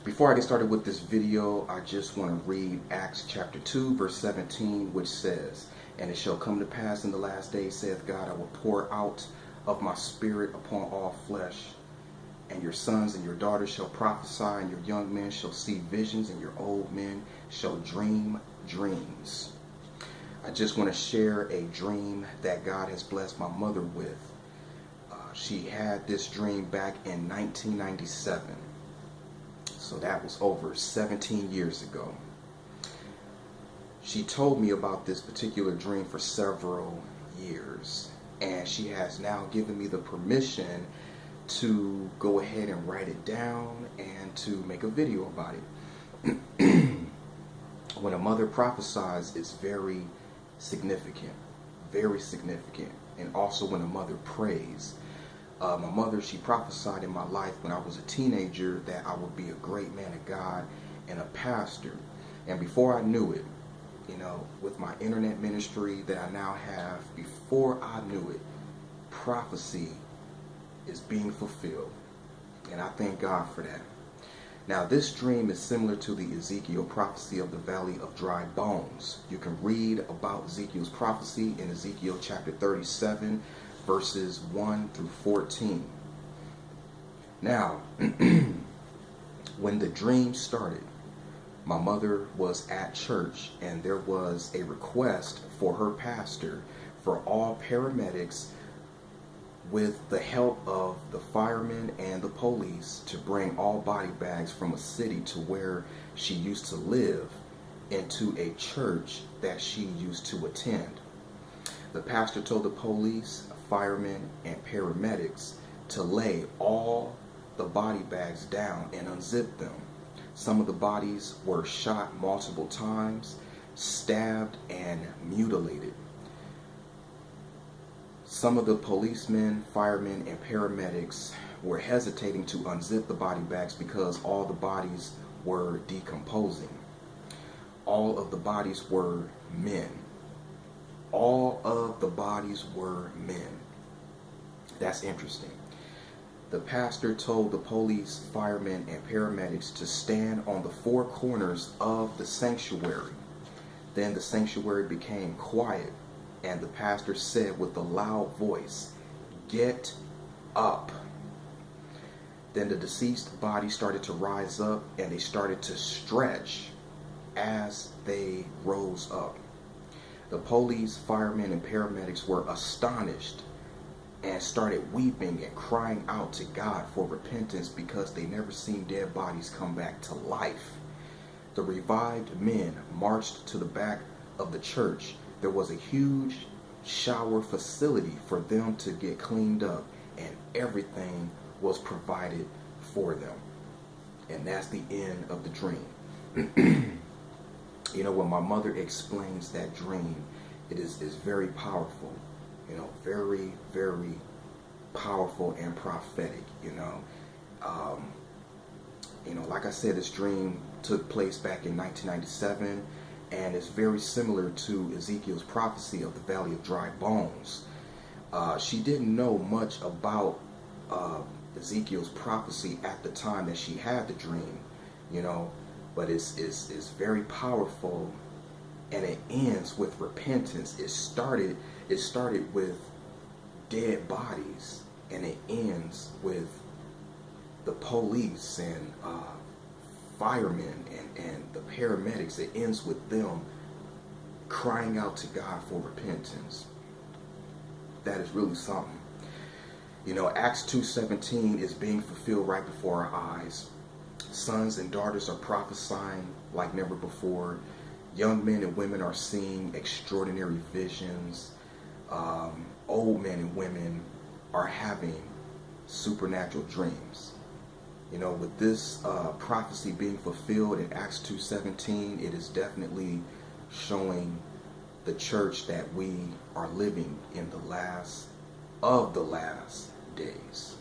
Before I get started with this video, I just want to read Acts chapter 2, verse 17, which says, "And it shall come to pass in the last days, saith God, I will pour out of my spirit upon all flesh. And your sons and your daughters shall prophesy, and your young men shall see visions, and your old men shall dream dreams." I just want to share a dream that God has blessed my mother with. She had this dream back in 1997. So that was over 17 years ago. She told me about this particular dream for several years, and she has now given me the permission to go ahead and write it down and to make a video about it. When a mother prophesies, it's very significant, and also when a mother prays. My mother, she prophesied in my life when I was a teenager that I would be a great man of God and a pastor. And before I knew it, with my internet ministry that I now have, before I knew it, prophecy is being fulfilled. And I thank God for that. Now, this dream is similar to the Ezekiel prophecy of the valley of dry bones. You can read about Ezekiel's prophecy in Ezekiel chapter 37, verses 1 through 14. Now, when the dream started, my mother was at church, and there was a request for her pastor for all paramedics, with the help of the firemen and the police, to bring all body bags from a city to where she used to live into a church that she used to attend. The pastor told the police, firemen, and paramedics to lay all the body bags down and unzip them. Some of the bodies were shot multiple times, stabbed, and mutilated. Some of the policemen, firemen, and paramedics were hesitating to unzip the body bags because all the bodies were decomposing. All of the bodies were men. All of the bodies were men. That's interesting. The pastor told the police, firemen, and paramedics to stand on the four corners of the sanctuary. Then the sanctuary became quiet, and the pastor said with a loud voice, "Get up." Then the deceased body started to rise up, and they started to stretch as they rose up. The police, firemen, and paramedics were astonished and started weeping and crying out to God for repentance because they never seen dead bodies come back to life. The revived men marched to the back of the church. There was a huge shower facility for them to get cleaned up, and everything was provided for them. And that's the end of the dream. When my mother explains that dream, it is very powerful. Very, very powerful and prophetic. Like I said, this dream took place back in 1997, and it's very similar to Ezekiel's prophecy of the valley of dry bones. She didn't know much about Ezekiel's prophecy at the time that she had the dream, but it's very powerful, and it ends with repentance. It started with dead bodies, and it ends with the police and firemen and the paramedics. It ends with them crying out to God for repentance. That is really something. Acts 2:17 is being fulfilled right before our eyes. Sons and daughters are prophesying like never before. Young men and women are seeing extraordinary visions. Old men and women are having supernatural dreams. With this prophecy being fulfilled in Acts 2:17, it is definitely showing the church that we are living in the last of the last days.